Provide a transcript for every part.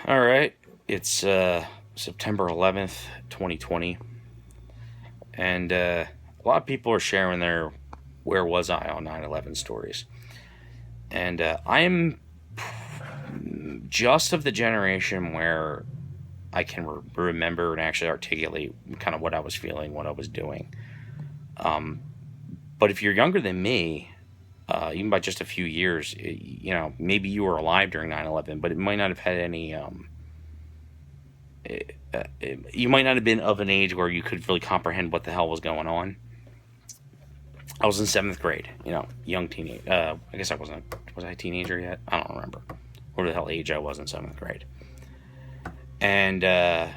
All right. It's September 11th, 2020. And a lot of people are sharing their where was I on 9/11 stories. And I'm just of the generation where I can remember and actually articulate kind of what I was feeling, what I was doing. Um, but if you're younger than me, even by just a few years, maybe you were alive during 9/11, but it might not have had any you might not have been of an age where you could really comprehend what the hell was going on. I was in seventh grade, young teenage. I guess I wasn't. Was I a teenager yet? I don't remember. What the hell age I was in seventh grade. And that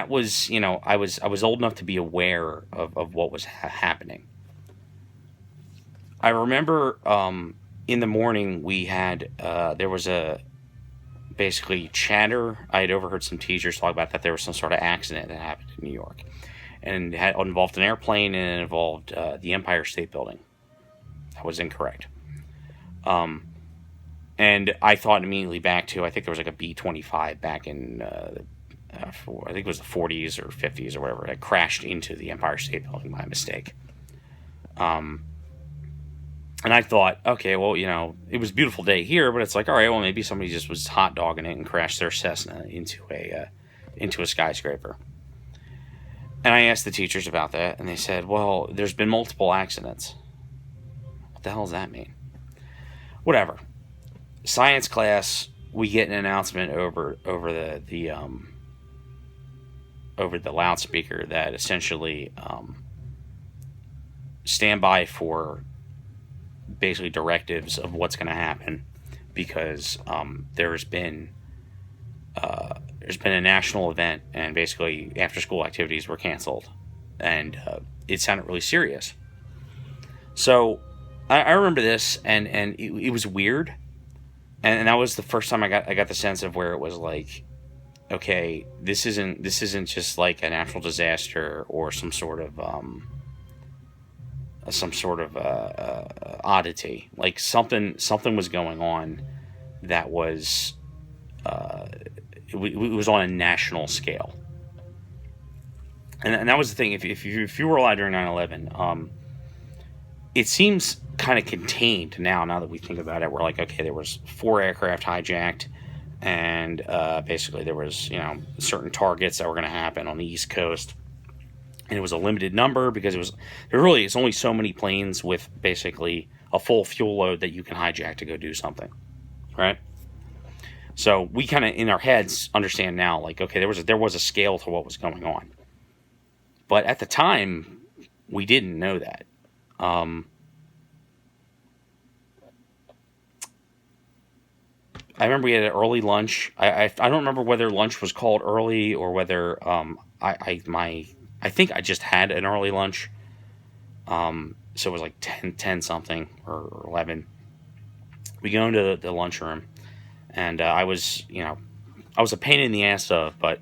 was, I was old enough to be aware of what was happening. I remember in the morning we had there was a basically chatter. I had overheard some teachers talk about that there was some sort of accident that happened in New York, and it had involved an airplane and it involved the Empire State Building. That was incorrect. Um, and I thought immediately back to I think there was like a B-25 back in I think it was the 40s or 50s or whatever. It crashed into the Empire State Building by mistake. Um, and I thought, okay, well, it was a beautiful day here, but it's like, all right, well, maybe somebody just was hot dogging it and crashed their Cessna into a skyscraper. And I asked the teachers about that, and they said, well, there's been multiple accidents. What the hell does that mean? Whatever. Science class, we get an announcement over the loudspeaker that essentially stand by for basically directives of what's going to happen because there's been a national event and basically after school activities were canceled, and it sounded really serious. So I remember this, and it was weird, and that was the first time I got the sense of where it was like, okay, this isn't just like a natural disaster or some sort of oddity. Like something was going on that was it was on a national scale. And that was the thing. If you were alive during 9/11, it seems kind of contained now. Now that we think about it, we're like, okay, there was 4 aircraft hijacked, and basically there was certain targets that were going to happen on the East Coast, and it was a limited number because it's only so many planes with basically a full fuel load that you can hijack to go do something, right? So we kind of in our heads understand now, like, okay, there was a scale to what was going on, but at the time we didn't know that. Um, I remember we had an early lunch. I don't remember whether lunch was called early or whether I think I just had an early lunch. So it was like 10 something or 11. We go into the lunchroom, and I was a pain in the ass but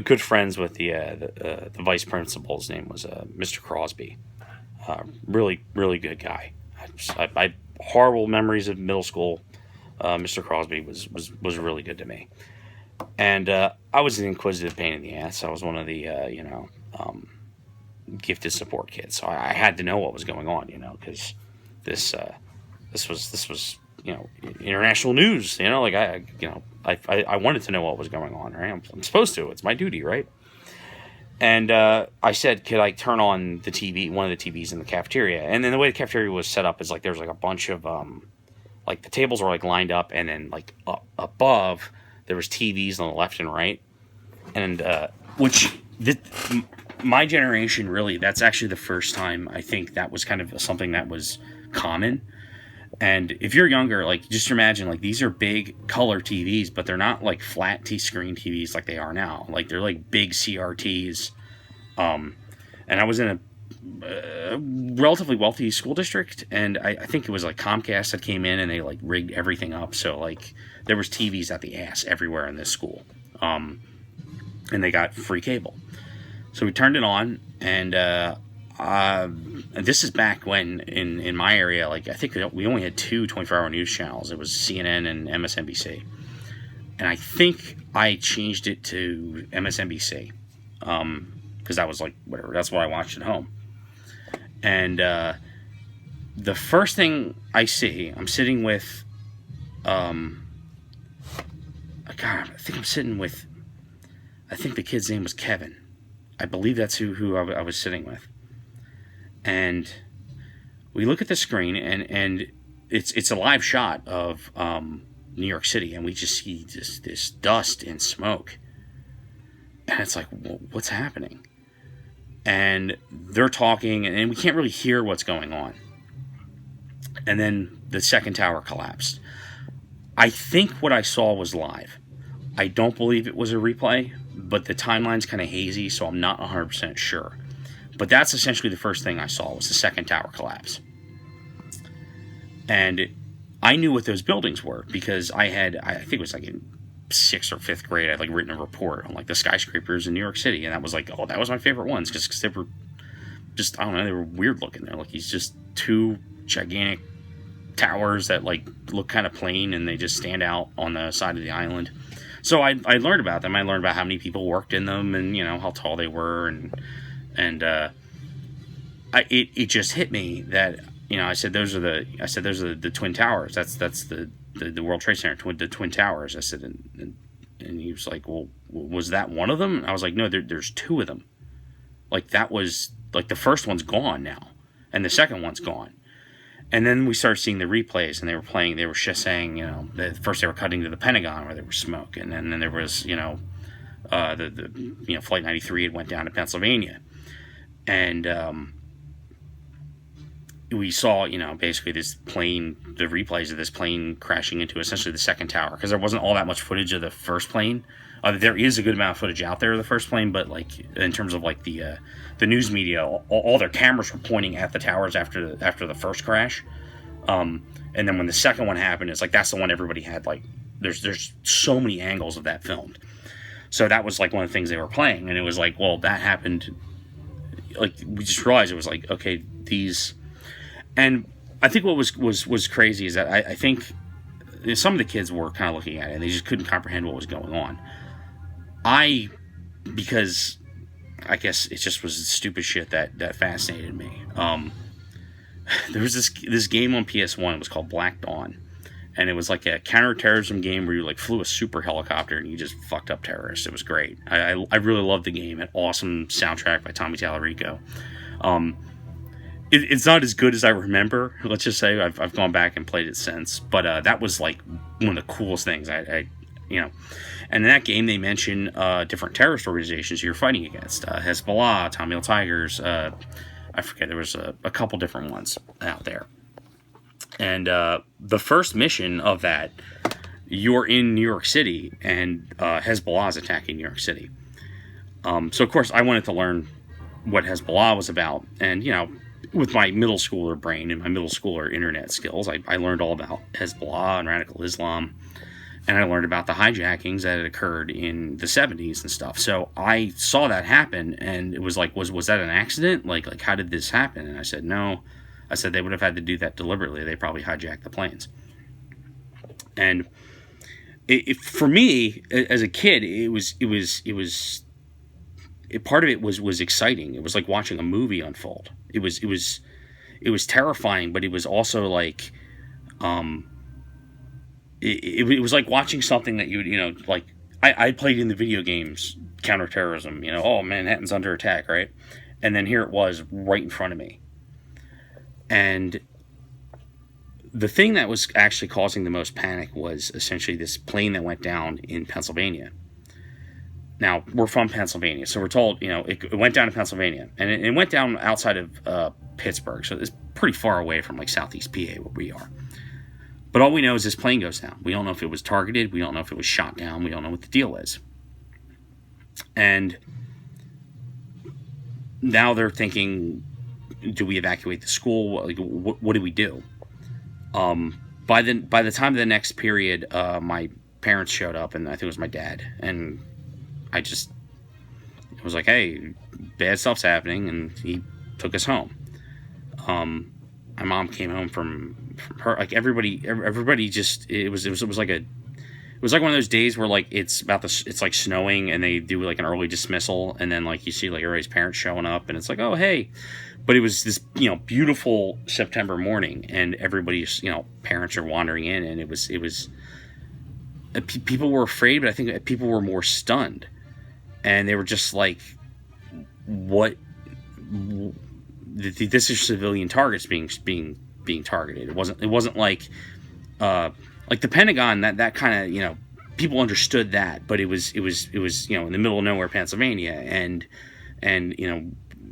good friends with the vice principal. His name was Mr. Crosby. Really, really good guy. I horrible memories of middle school. Mr. Crosby was really good to me, and I was an inquisitive pain in the ass. I was one of the gifted support kids, so I had to know what was going on, because this this was international news, like I wanted to know what was going on, right? I'm supposed to. It's my duty, right? And I said, could I turn on the TV, one of the TVs in the cafeteria? And then the way the cafeteria was set up is like there's like a bunch of like the tables were like lined up, and then like above there was TVs on the left and right, and which my generation really, that's actually the first time I think that was kind of something that was common. And if you're younger, like just imagine like these are big color TVs, but they're not like flat T screen TVs like they are now. Like they're like big CRTs. Um, and I was in a relatively wealthy school district, and I think it was like Comcast that came in and they like rigged everything up, so like there was TVs at the ass everywhere in this school, and they got free cable. So we turned it on, and this is back when in my area, like I think we only had two 24-hour news channels. It was CNN and MSNBC, and I think I changed it to MSNBC because that was like whatever. That's what I watched at home. And the first thing I see, I'm sitting with, God, I think I'm sitting with, I think the kid's name was Kevin. I believe that's who I was sitting with. And we look at the screen, and it's a live shot of New York City, and we just see this dust and smoke. And it's like, what's happening? And they're talking, and we can't really hear what's going on. And then the second tower collapsed. I think what I saw was live. I don't believe it was a replay, but the timeline's kind of hazy, so I'm not 100% sure. But that's essentially the first thing I saw was the second tower collapse. And I knew what those buildings were because I think it was like in 6th or 5th grade, I'd like written a report on like the skyscrapers in New York City, and that was like, oh, that was my favorite ones because they were just, I don't know, they were weird looking. They're like these just two gigantic towers that like look kind of plain, and they just stand out on the side of the island. So I learned about them. I learned about how many people worked in them, and how tall they were, and it just hit me that I said those are the Twin Towers. That's the World Trade Center, the Twin Towers. I said, and he was like, well, was that one of them? And I was like, no, there's two of them. Like that was like the first one's gone now, and the second one's gone. And then we started seeing the replays, and they were just saying, that first they were cutting to the Pentagon where there was smoke, and then there was, the Flight 93 had went down to Pennsylvania, and we saw, basically the replays of this plane crashing into essentially the second tower, because there wasn't all that much footage of the first plane. There is a good amount of footage out there of the first plane, but like in terms of like the news media, all their cameras were pointing at the towers after the first crash, and then when the second one happened, it's like that's the one everybody had. Like there's so many angles of that filmed, so that was like one of the things they were playing, and it was like, well, that happened. Like we just realized it was like, okay, these, and I think what was crazy is that I think some of the kids were kind of looking at it and they just couldn't comprehend what was going on. Because I guess it just was stupid shit that fascinated me. There was this game on PS1. It was called Black Dawn, and it was like a counterterrorism game where you like flew a super helicopter and you just fucked up terrorists. It was great. I really loved the game. An awesome soundtrack by Tommy Tallarico. It's not as good as I remember. Let's just say I've gone back and played it since, but that was like one of the coolest things. And in that game, they mention different terrorist organizations you're fighting against. Hezbollah, Tamil Tigers, I forget, there was a couple different ones out there. And the first mission of that, you're in New York City, and Hezbollah is attacking New York City. So, of course, I wanted to learn what Hezbollah was about. And, with my middle schooler brain and my middle schooler internet skills, I learned all about Hezbollah and radical Islam. And I learned about the hijackings that had occurred in the 70s and stuff. So I saw that happen, and it was like, was that an accident? Like how did this happen? And I said, no. I said they would have had to do that deliberately. They probably hijacked the planes. And for me, as a kid, part of it was exciting. It was like watching a movie unfold. It was terrifying, but it was also like, It was like watching something that you would, like, I played in the video games, counterterrorism, oh, Manhattan's under attack, right? And then here it was right in front of me. And the thing that was actually causing the most panic was essentially this plane that went down in Pennsylvania. Now, we're from Pennsylvania, so we're told, it went down to Pennsylvania. And it went down outside of Pittsburgh, so it's pretty far away from, like, Southeast PA where we are. But all we know is this plane goes down. We don't know if it was targeted. We don't know if it was shot down. We don't know what the deal is. And now they're thinking, do we evacuate the school? Like, what do we do? By the time of the next period, my parents showed up, and I think it was my dad. And I was like, hey, bad stuff's happening. And he took us home. My mom came home from her, like everybody just, it was like one of those days where like it's like snowing and they do like an early dismissal, and then like you see like everybody's parents showing up and it's like, oh hey. But it was this, beautiful September morning, and everybody's, parents are wandering in, and it was people were afraid, but I think people were more stunned, and they were just like, what? This is civilian targets being targeted. It wasn't like the Pentagon, that kind of, people understood that, but it was in the middle of nowhere, Pennsylvania, and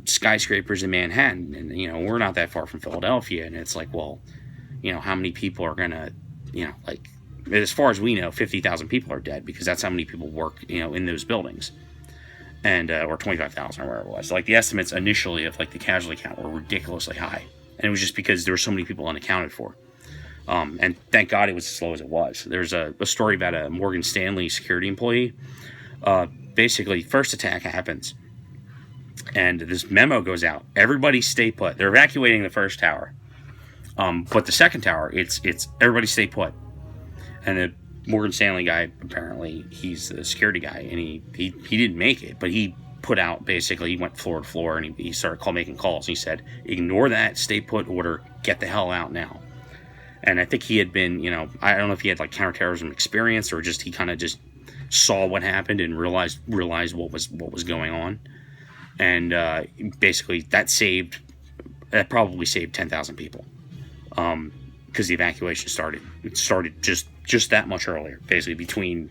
skyscrapers in Manhattan, and we're not that far from Philadelphia, and it's like, well, how many people are gonna, like, as far as we know, 50,000 people are dead, because that's how many people work, in those buildings, and or 25,000 or whatever it was. Like the estimates initially of like the casualty count were ridiculously high, and it was just because there were so many people unaccounted for. And thank God it was as slow as it was. There's a story about a Morgan Stanley security employee. Basically, first attack happens, and this memo goes out. Everybody stay put. They're evacuating the first tower. But the second tower, it's everybody stay put. And the Morgan Stanley guy, apparently, he's the security guy, and he didn't make it, but he put out, basically, he went floor to floor, and he started making calls. He said, ignore that stay put order, get the hell out now. And I think he had been, I don't know if he had like counterterrorism experience, or just he kind of just saw what happened and realized what was going on. And basically that probably saved 10,000 people, because the evacuation started just that much earlier, basically between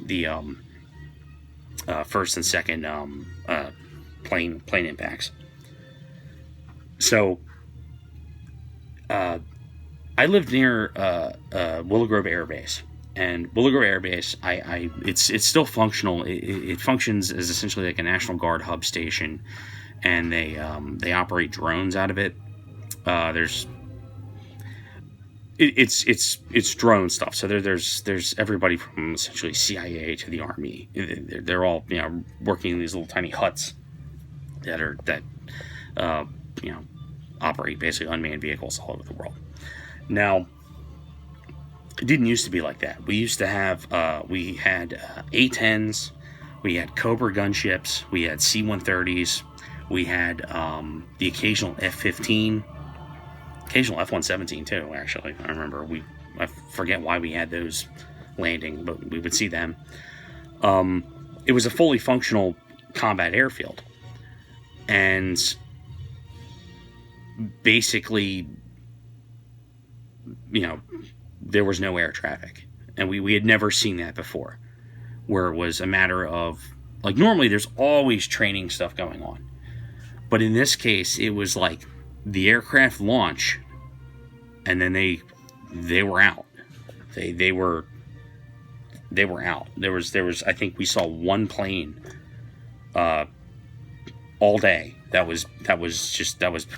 the first and second plane impacts. So I lived near Willow Grove Air Base, and Willow Grove Air Base, it's still functional. It functions as essentially like a National Guard hub station, and they operate drones out of it. It's drone stuff. So there's everybody from essentially CIA to the Army. They're all working in these little tiny huts that operate basically unmanned vehicles all over the world. Now, it didn't used to be like that. We used to have, we had A-10s, we had Cobra gunships, we had C-130s, we had the occasional F-15, occasional F-117 too, actually. I remember, I forget why we had those landing, but we would see them. It was a fully functional combat airfield. And basically, there was no air traffic, and we had never seen that before, where it was a matter of, like, normally there's always training stuff going on, but in this case it was like the aircraft launch, and then they were out. They were out. There was I think we saw one plane all day that was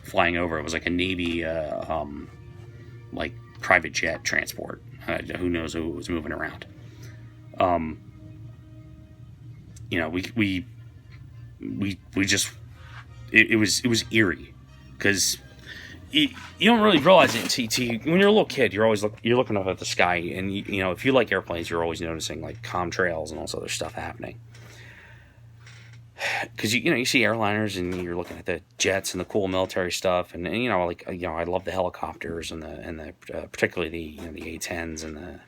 flying over. It was like a Navy like private jet transport. Who knows who was moving around. We just, it was eerie, because you don't really realize it when you're a little kid. You're looking up at the sky, and if you like airplanes, you're always noticing like contrails and all this other stuff happening. Because you see airliners, and you're looking at the jets and the cool military stuff, and I love the helicopters and the particularly the A-10s, and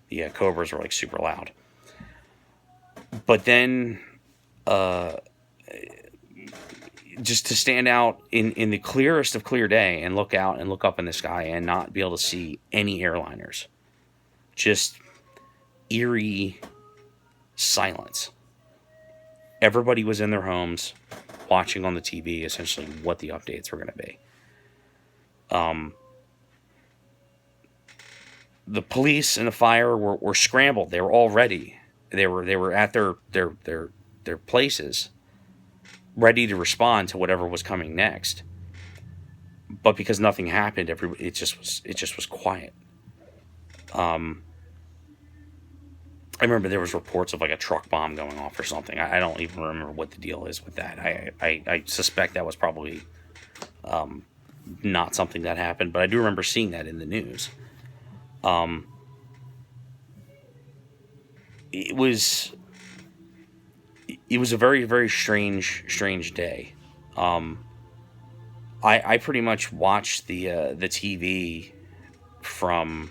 the Cobras were like super loud. But then, just to stand out in the clearest of clear day and look out and look up in the sky and not be able to see any airliners, just eerie silence. Everybody was in their homes watching on the TV essentially what the updates were going to be. The police and the fire were scrambled. They were all ready. They were at their places, ready to respond to whatever was coming next. But because nothing happened, it just was quiet. I remember there was reports of like a truck bomb going off or something. I don't even remember what the deal is with that. I suspect that was probably not something that happened, but I do remember seeing that in the news. Um, it was it was a very, very strange day. Um, I pretty much watched the TV from,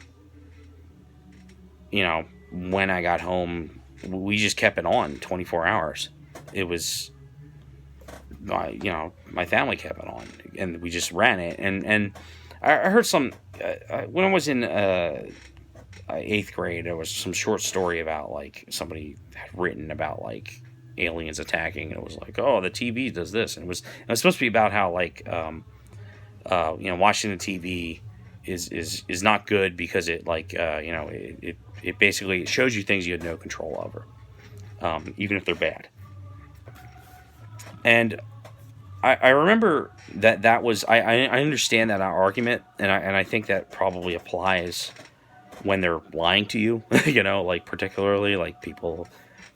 when I got home. We just kept it on 24 hours. It was, my family kept it on, and we just ran it. And I heard some when I was in eighth grade. There was some short story about like somebody had written about like aliens attacking, and it was like, oh, the TV does this, and it was supposed to be about how like watching the TV is not good because it like it basically shows you things you had no control over, even if they're bad. And I remember that was I understand that argument, and I think that probably applies when they're lying to you, like particularly like people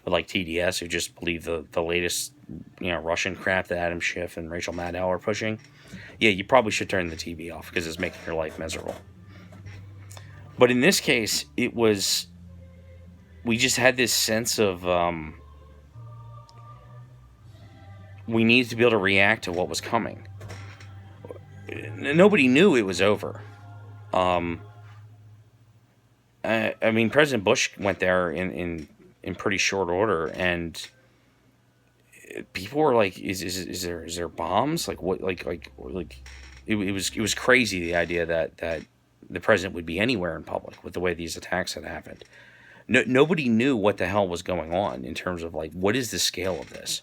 like TDS who just believe the latest Russian crap that Adam Schiff and Rachel Maddow are pushing. Yeah, you probably should turn the TV off because it's making your life miserable. But in this case, we just had this sense of we needed to be able to react to what was coming. Nobody knew it was over. I mean, President Bush went there in pretty short order, and people were like, "Is there bombs? Like what? Like it was crazy, the idea that the president would be anywhere in public with the way these attacks had happened. Nobody knew what the hell was going on in terms of like what is the scale of this.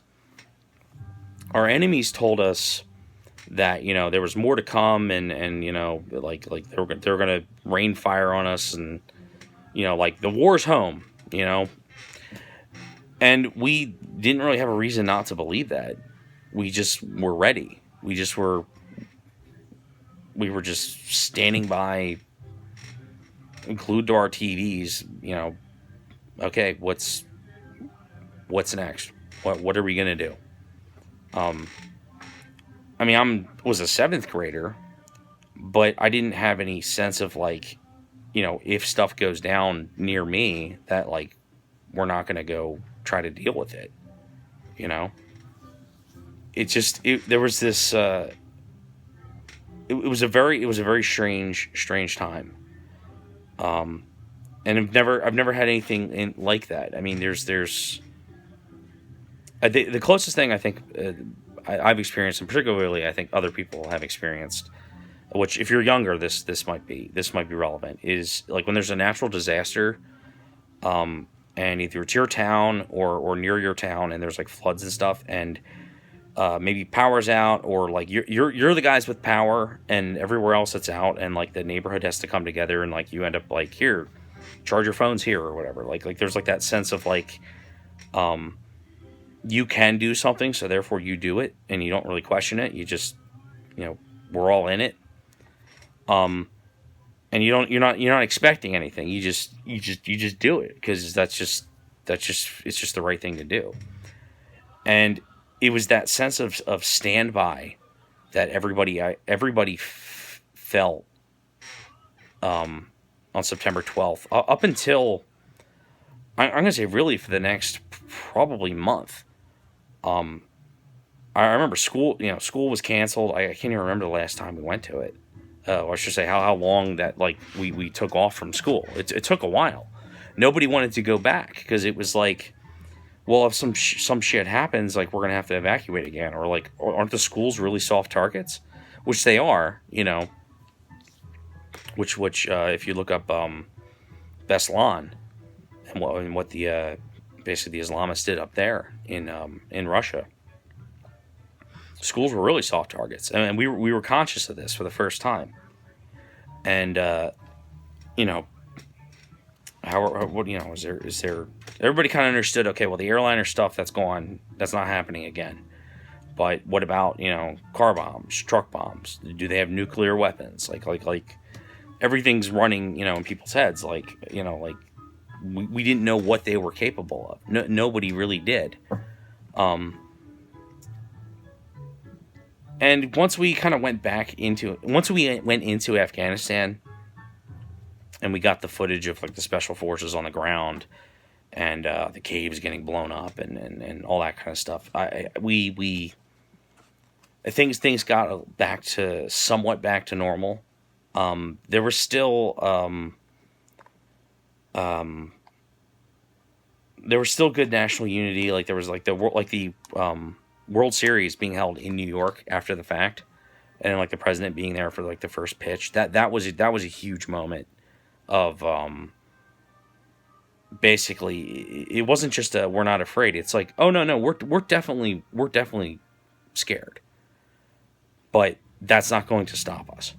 Our enemies told us that there was more to come, and like they were gonna rain fire on us, and like the war's home, and we didn't really have a reason not to believe that. We just were ready. We were just standing by, glued to our TVs. Okay, what's next? What are we gonna do? I mean, was a seventh grader, but I didn't have any sense of like, if stuff goes down near me, that like we're not gonna go try to deal with it. There was this. It was a very strange time. And I've never had anything like that. I mean, there's the closest thing I think I've experienced, and particularly I think other people have experienced, which if you're younger, this might be relevant, is like when there's a natural disaster, and either it's your town or near your town, and there's like floods and stuff, and maybe power's out, or like you're the guys with power, and everywhere else it's out, and like the neighborhood has to come together, and like you end up like, here, charge your phones here or whatever. Like there's like that sense of like, you can do something, so therefore you do it, and you don't really question it. You just, we're all in it. And you're not expecting anything. You just do it because it's just the right thing to do. And it was that sense of standby that everybody felt on September 12th up until I'm going to say really for the next probably month. I remember school was canceled. I can't even remember the last time we went to it. Or I should say how long that like we took off from school. It took a while. Nobody wanted to go back because it was like, well, if some shit happens, like we're gonna have to evacuate again, or like aren't the schools really soft targets, which they are, which if you look up Beslan and what the basically the Islamists did up there in Russia. Schools were really soft targets, and we were conscious of this for the first time. And is there? Everybody kind of understood. Okay, well, the airliner stuff that's gone, that's not happening again. But what about car bombs, truck bombs? Do they have nuclear weapons? Like everything's running in people's heads. Like we didn't know what they were capable of. And once we kind of once we went into Afghanistan, and we got the footage of like the special forces on the ground, and the caves getting blown up, and all that kind of stuff. Things got somewhat back to normal. There was still good national unity. Like there was like the World Series being held in New York after the fact, and like the president being there for like the first pitch. That was a huge moment of basically it wasn't just a we're not afraid. It's like, oh no, we're definitely scared, but that's not going to stop us.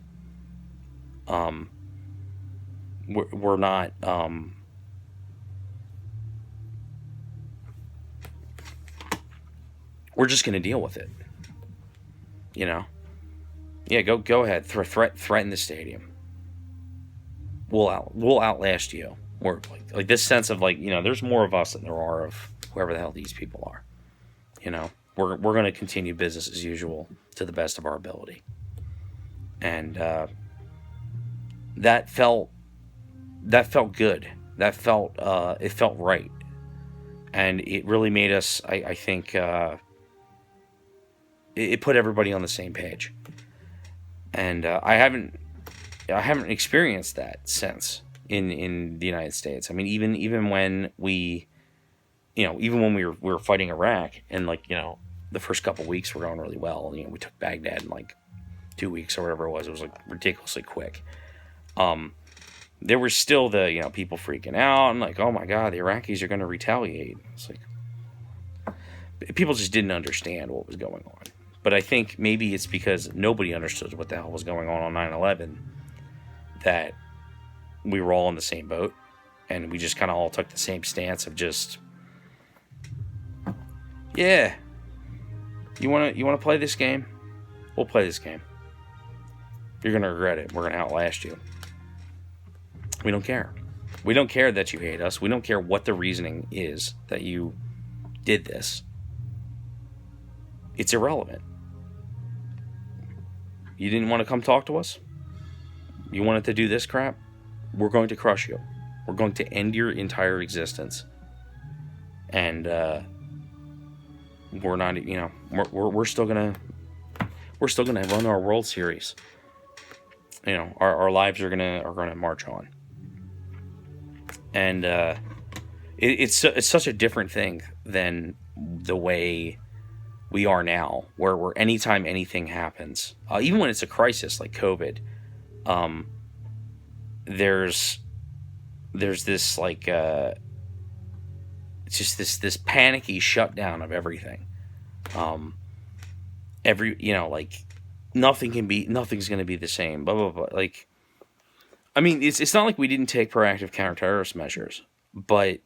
We're not. We're just going to deal with it. You know. Yeah, go ahead. Threaten the stadium. We'll outlast you. Or like this sense of like, there's more of us than there are of whoever the hell these people are. We're going to continue business as usual to the best of our ability. And that felt good. It felt right. And it really made us, I think, it put everybody on the same page. And I haven't experienced that since in the United States. I mean, even when we were fighting Iraq, and like, the first couple weeks were going really well. We took Baghdad in like 2 weeks or whatever it was. It was like ridiculously quick. There were still the people freaking out and like, oh my God, the Iraqis are going to retaliate. It's like people just didn't understand what was going on. But I think maybe it's because nobody understood what the hell was going on 9/11 that we were all in the same boat, and we just kind of all took the same stance of just, yeah, you want to play this game? We'll play this game. You're going to regret it. We're going to outlast you. We don't care. We don't care that you hate us. We don't care what the reasoning is that you did this. It's irrelevant. You didn't want to come talk to us? You wanted to do this crap? We're going to crush you. We're going to end your entire existence. And we're not, we're still gonna run our World Series. Our lives are gonna march on. And it's such a different thing than the way we are now, where anytime anything happens, even when it's a crisis like COVID, there's this like it's just this panicky shutdown of everything. Like nothing's gonna be the same. Blah blah blah. Like, I mean, it's not like we didn't take proactive counterterrorist measures, but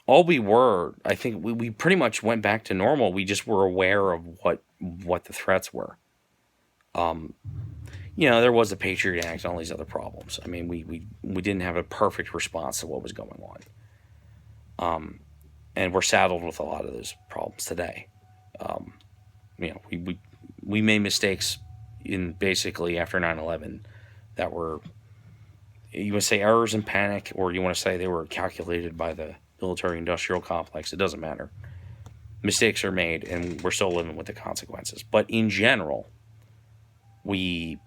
all we were, I think we pretty much went back to normal. We just were aware of what the threats were. There was the Patriot Act and all these other problems. I mean, we didn't have a perfect response to what was going on. And we're saddled with a lot of those problems today. We made mistakes in basically after 9/11 that were, you want to say errors and panic, or you want to say they were calculated by the military-industrial complex. It doesn't matter. Mistakes are made, and we're still living with the consequences. But in general, we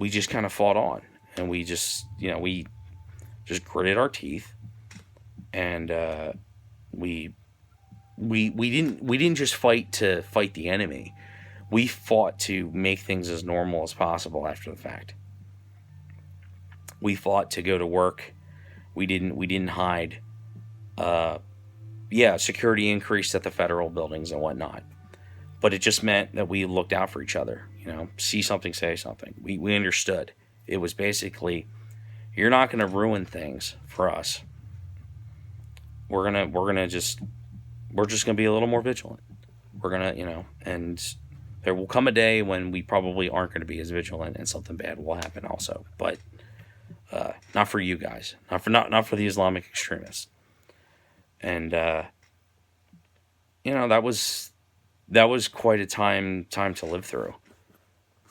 just kind of fought on, and we just gritted our teeth, and we didn't just fight to fight the enemy. We fought to make things as normal as possible after the fact. We fought to go to work. We didn't hide. Security increased at the federal buildings and whatnot, but it just meant that we looked out for each other. See something, say something. We understood. It was basically, you're not going to ruin things for us. We're just going to be a little more vigilant. We're going to, and there will come a day when we probably aren't going to be as vigilant, and something bad will happen also. But not for you guys, not for the Islamic extremists. And that was that was quite a time to live through.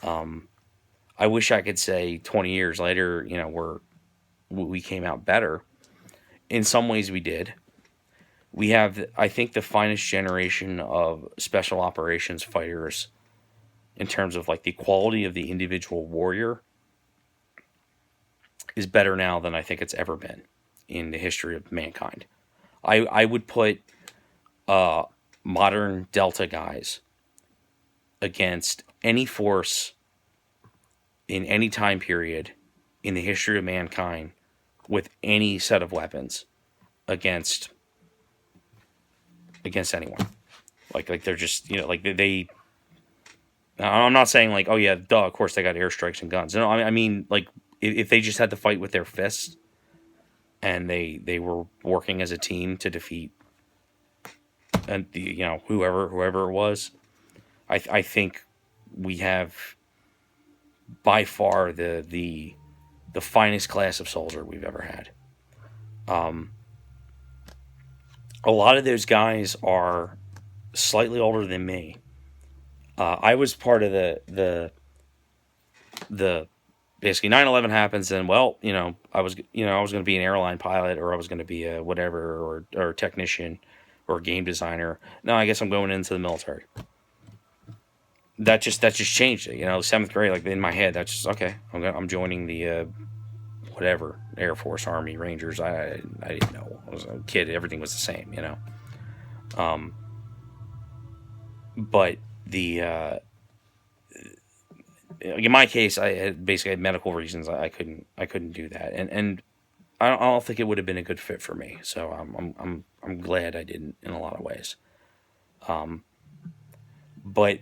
I wish I could say 20 years later, we came out better. In some ways, we did. We have, I think, the finest generation of special operations fighters in terms of like the quality of the individual warrior is better now than I think it's ever been in the history of mankind. I would put modern Delta guys against any force in any time period in the history of mankind with any set of weapons against anyone. Like they're just, like they I'm not saying like, oh yeah, duh, of course they got airstrikes and guns. No, I mean like if they just had to fight with their fists and they were working as a team to defeat and whoever it was, I think we have by far the finest class of soldier we've ever had. A lot of those guys are slightly older than me. I was part of the basically 9/11 happens, and I was going to be an airline pilot, or I was going to be a whatever, or a technician or a game designer. No, I guess I'm going into the military. That just changed it. Seventh grade, like in my head, that's just okay. I'm joining the whatever, Air Force, Army, Rangers. I didn't know. I was a kid. Everything was the same, But the in my case, I had basically had medical reasons. I couldn't do that, and I don't think it would have been a good fit for me. So I'm glad I didn't in a lot of ways. But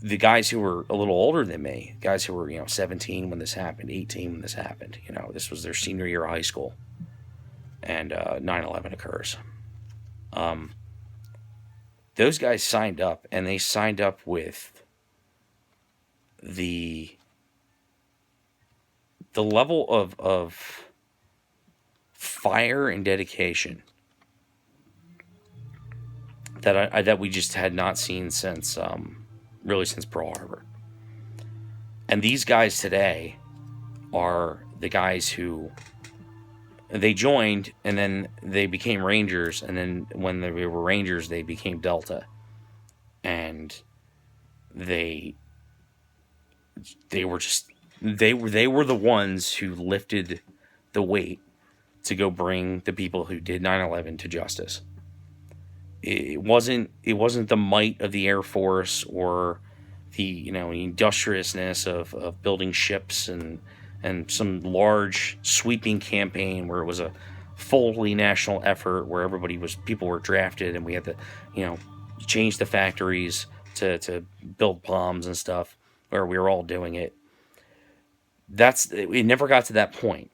the guys who were a little older than me, guys who were 17 when this happened, 18 when this happened, this was their senior year of high school, and 9/11 occurs. Those guys signed up, and they signed up with the level of fire and dedication that we just had not seen since since Pearl Harbor. And these guys today are the guys who they joined, and then they became Rangers, and then when they were Rangers, they became Delta, and they were the ones who lifted the weight to go bring the people who did 9/11 to justice. It wasn't the might of the Air Force or the industriousness of building ships and some large sweeping campaign where it was a fully national effort where people were drafted, and we had to change the factories to build bombs and stuff, where we were all doing it. It never got to that point,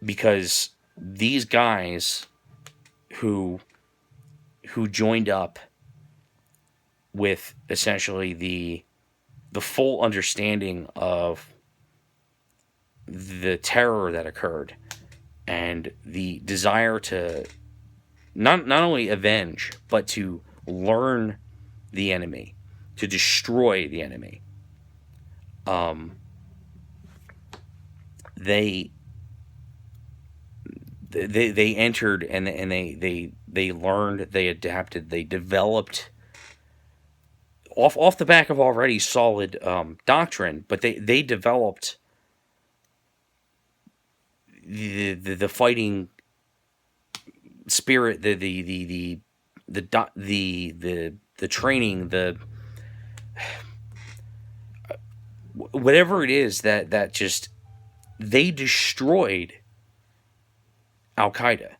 because these guys who joined up with essentially the full understanding of the terror that occurred and the desire to not only avenge but to learn the enemy, to destroy the enemy. They entered, and they learned, they adapted, they developed off the back of already solid doctrine, but they developed the fighting spirit, the training, whatever it is that just they destroyed Al-Qaeda.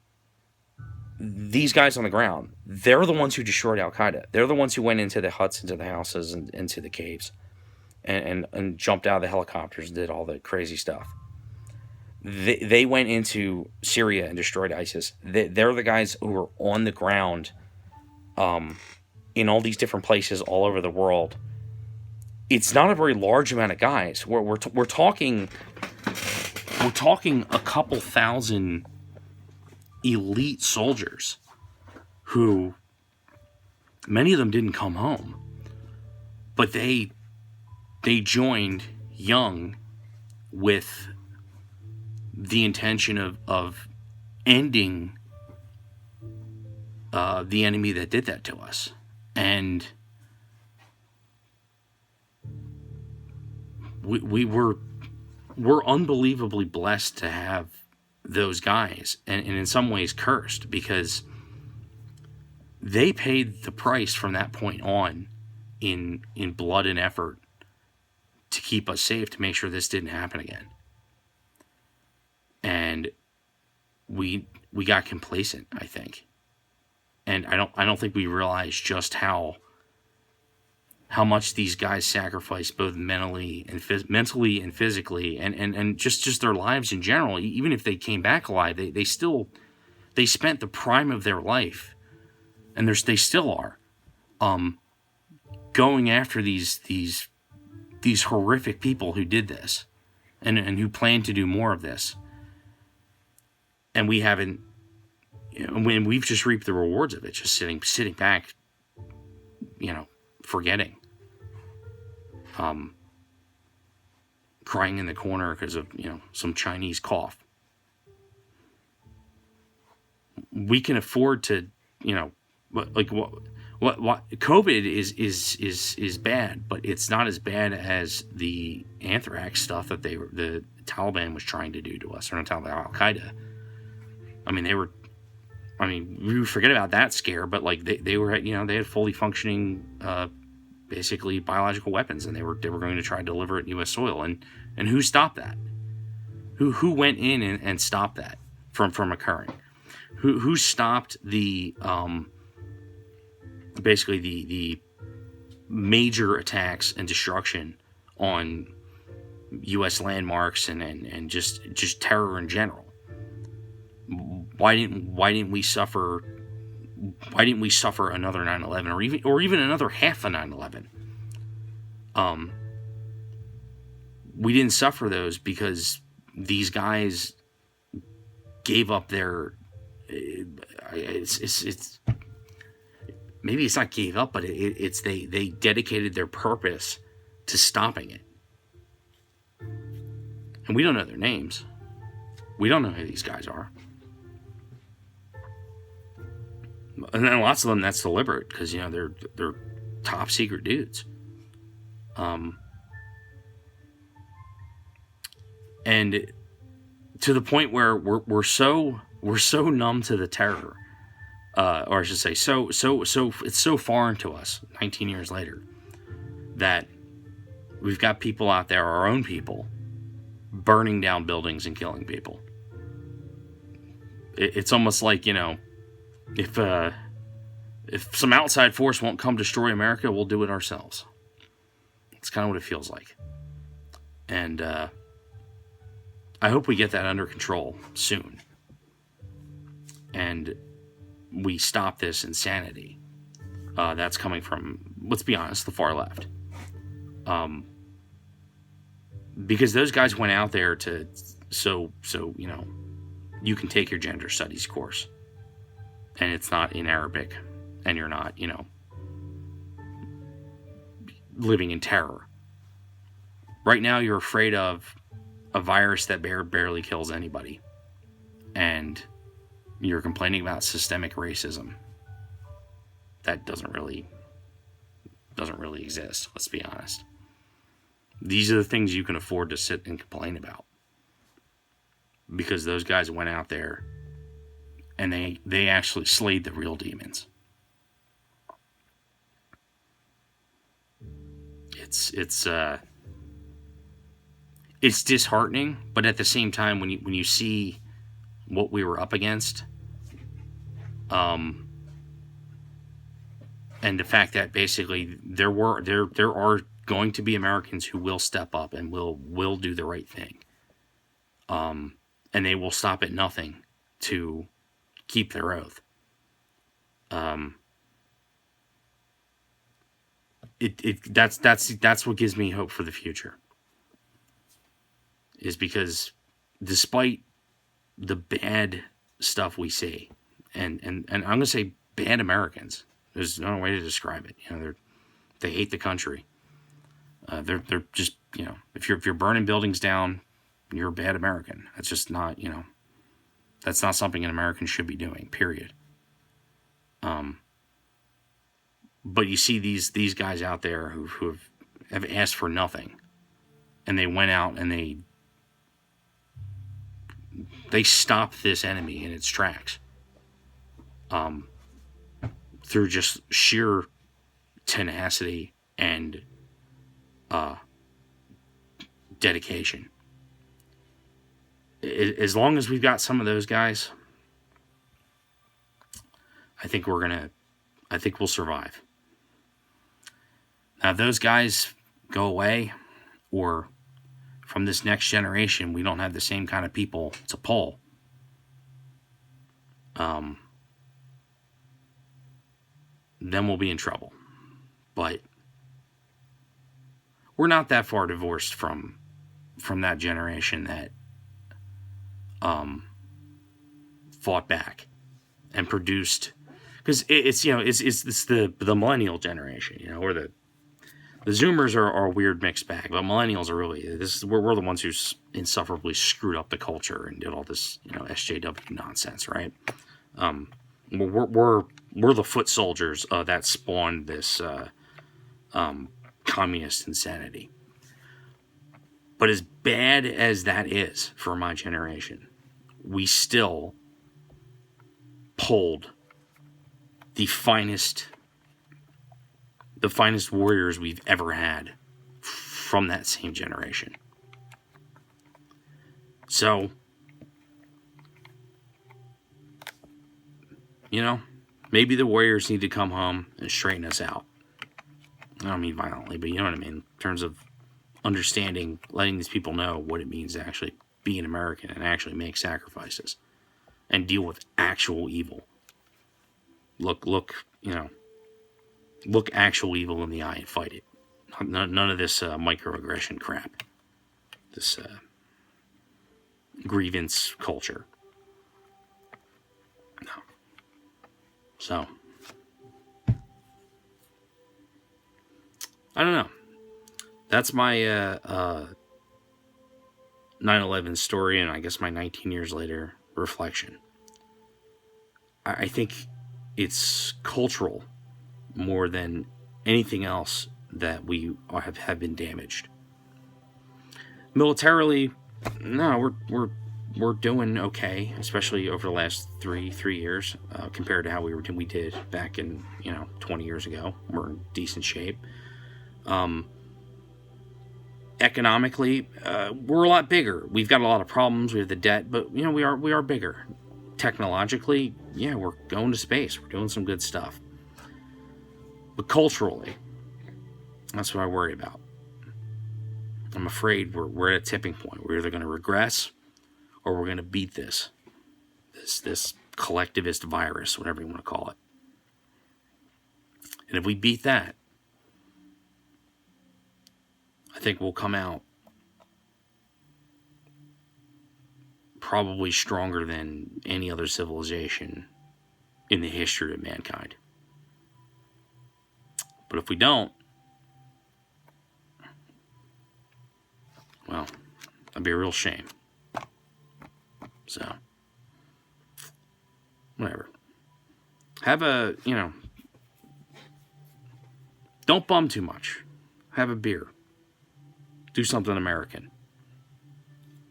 These guys on the ground, they're the ones who destroyed Al-Qaeda. They're the ones who went into the huts, into the houses, and into the caves, and jumped out of the helicopters and did all the crazy stuff. They went into Syria and destroyed ISIS. They're the guys who were on the ground in all these different places all over the world. It's not a very large amount of guys. We're talking a couple thousand elite soldiers who many of them didn't come home. But they joined young with the intention of ending the enemy that did that to us. And we're unbelievably blessed to have those guys, and in some ways cursed, because they paid the price from that point on in blood and effort to keep us safe, to make sure this didn't happen again. And we got complacent, I think. And I don't think we realized just how much these guys sacrificed, both mentally and physically, and just their lives in general. Even if they came back alive, they spent the prime of their life, and they still are, going after these horrific people who did this, and who plan to do more of this. And we haven't, when we've just reaped the rewards of it, just sitting back, forgetting, crying in the corner because of some Chinese cough. We can afford to, what COVID is bad, but it's not as bad as the anthrax stuff that the Taliban was trying to do to us, or not Taliban, Al Qaeda. We forget about that scare, but they were, they had fully functioning, basically biological weapons, and they were going to try to deliver it in U.S. soil, and who stopped that? Who went in and stopped that from occurring? Who stopped the basically the major attacks and destruction on U.S. landmarks and just terror in general? Why didn't we suffer? Why didn't we suffer another 9/11, or even another half of 9/11? We didn't suffer those because these guys gave up their. It's maybe it's not gave up, but it's they dedicated their purpose to stopping it. And we don't know their names. We don't know who these guys are. And then lots of them, that's deliberate, because they're top secret dudes. And to the point where we're so numb to the terror, or I should say, so it's so foreign to us 19 years later, that we've got people out there, our own people, burning down buildings and killing people. It's almost like, if some outside force won't come destroy America, we'll do it ourselves. It's kind of what it feels like. And I hope we get that under control soon. And we stop this insanity that's coming from, let's be honest, the far left. Because those guys went out there to, so you can take your gender studies course, and it's not in Arabic, and you're not, living in terror. Right now, you're afraid of a virus that barely kills anybody, and you're complaining about systemic racism that doesn't really exist. Let's be honest. These are the things you can afford to sit and complain about, because those guys went out there and they actually slayed the real demons. It's disheartening, but at the same time, when you see what we were up against, and the fact that basically there are going to be Americans who will step up and will do the right thing, and they will stop at nothing to keep their oath. That's what gives me hope for the future. Is because despite the bad stuff we see, and I'm gonna say bad Americans, there's no way to describe it. They hate the country. They're just, if you're burning buildings down, you're a bad American. That's just not, that's not something an American should be doing. Period. But you see these guys out there who have asked for nothing, and they went out and they stopped this enemy in its tracks. Through just sheer tenacity and dedication. As long as we've got some of those guys, I think we'll survive. Now, if those guys go away, or from this next generation, we don't have the same kind of people to pull, then we'll be in trouble. But we're not that far divorced from that generation that fought back and produced, because it's the millennial generation, or the Zoomers are a weird mixed bag, but millennials are really, we're the ones who insufferably screwed up the culture and did all this, SJW nonsense, right? We're the foot soldiers that spawned this communist insanity. But as bad as that is for my generation, we still pulled the finest warriors we've ever had from that same generation. So, maybe the warriors need to come home and straighten us out. I don't mean violently, but you know what I mean, in terms of understanding, letting these people know what it means to actually be an American and actually make sacrifices and deal with actual evil. Look actual evil in the eye and fight it. None of this microaggression crap. This grievance culture. No. So, I don't know. That's my 9/11 story, and I guess my 19 years later reflection. I think it's cultural more than anything else that we have been damaged. Militarily, no, we're doing okay, especially over the last three years compared to how we did back in 20 years ago. We're in decent shape. Economically, we're a lot bigger. We've got a lot of problems. We have the debt, but we are bigger. Technologically, yeah, we're going to space. We're doing some good stuff. But culturally, that's what I worry about. I'm afraid we're at a tipping point. We're either going to regress, or we're going to beat this collectivist virus, whatever you want to call it. And if we beat that, I think we'll come out probably stronger than any other civilization in the history of mankind. But if we don't, well, that'd be a real shame. So, whatever. Have don't bum too much. Have a beer. Do something American.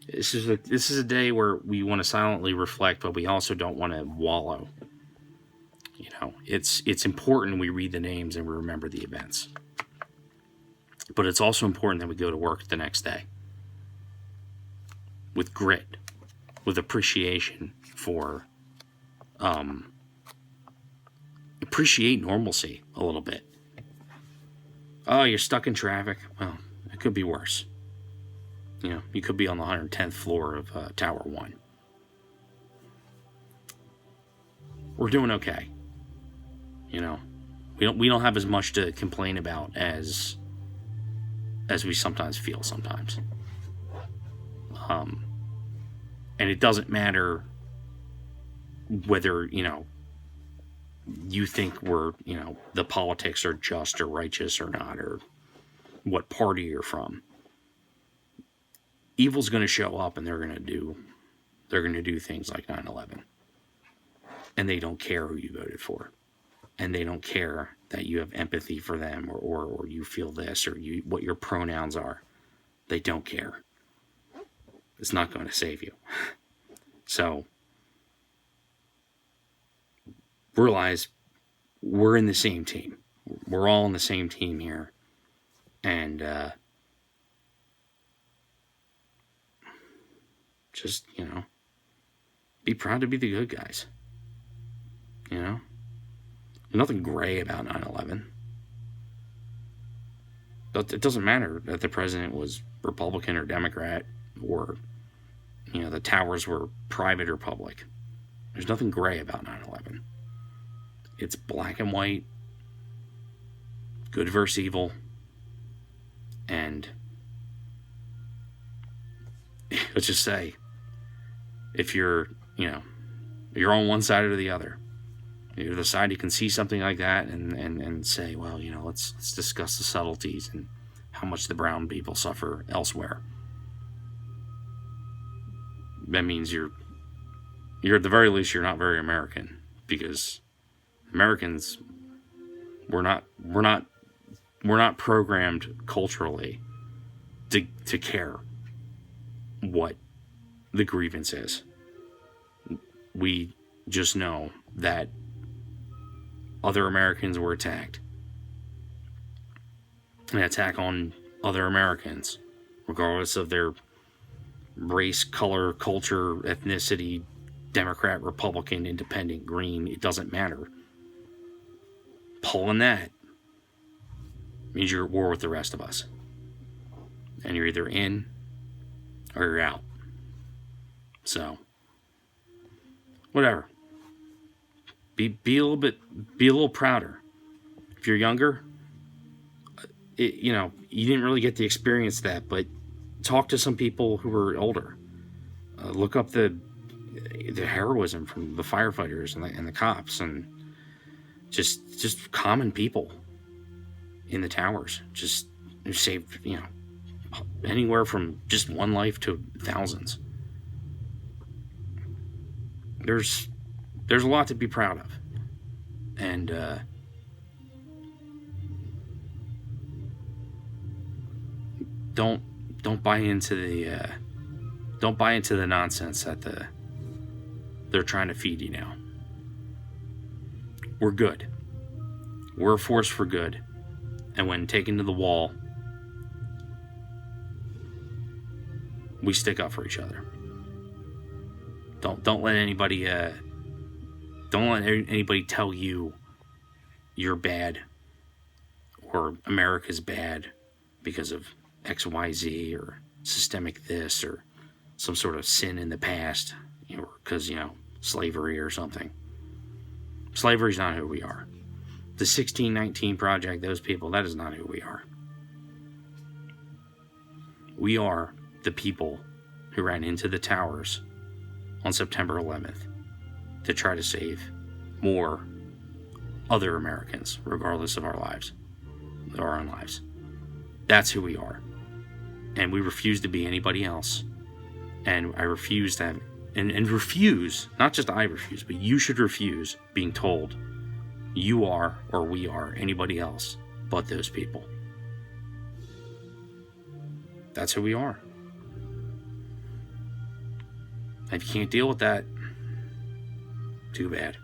This is a day where we want to silently reflect, but we also don't want to wallow. It's important we read the names and we remember the events. But it's also important that we go to work the next day with grit, with appreciation for appreciate normalcy a little bit. Oh, you're stuck in traffic. Well, it could be worse. You could be on the 110th floor of Tower 1. We're doing okay. We don't have as much to complain about as we sometimes feel sometimes. And it doesn't matter whether, you think we're, the politics are just or righteous or not, or what party you're from. Evil's going to show up, and they're going to do things like 9/11, and they don't care who you voted for, and they don't care that you have empathy for them, or you feel this, or what your pronouns are. They don't care. It's not going to save you. So realize we're in the same team. We're all in the same team here, and just, be proud to be the good guys. There's nothing gray about 9/11. But it doesn't matter that the president was Republican or Democrat, or, the towers were private or public. There's nothing gray about 9/11. It's black and white, good versus evil, and let's just say, if you're on one side or the other. You're the side who can see something like that and say, well, let's discuss the subtleties and how much the brown people suffer elsewhere. That means you're at the very least, you're not very American, because Americans, we're not programmed culturally to care what the grievance is. We just know that other Americans were attacked. An attack on other Americans, regardless of their race, color, culture, ethnicity, Democrat, Republican, Independent, Green, it doesn't matter. Pulling that means you're at war with the rest of us. And you're either in or you're out. So, whatever. Be a little prouder. If you're younger, you didn't really get to experience that, but talk to some people who were older. Look up the heroism from the firefighters and the cops, and just common people in the towers. Just saved, anywhere from just one life to thousands. There's a lot to be proud of, and don't buy into the nonsense that they're trying to feed you now. We're good. We're a force for good, and when taken to the wall, we stick up for each other. Don't let anybody tell you you're bad or America's bad because of XYZ or systemic this or some sort of sin in the past, because slavery or something. Slavery's not who we are. The 1619 Project, those people, that is not who we are. We are the people who ran into the towers on September 11th to try to save more other Americans, regardless of our lives, our own lives. That's who we are. And we refuse to be anybody else. And I refuse to have, and refuse, not just I refuse, but you should refuse being told you are, or we are, anybody else but those people. That's who we are. If you can't deal with that, too bad.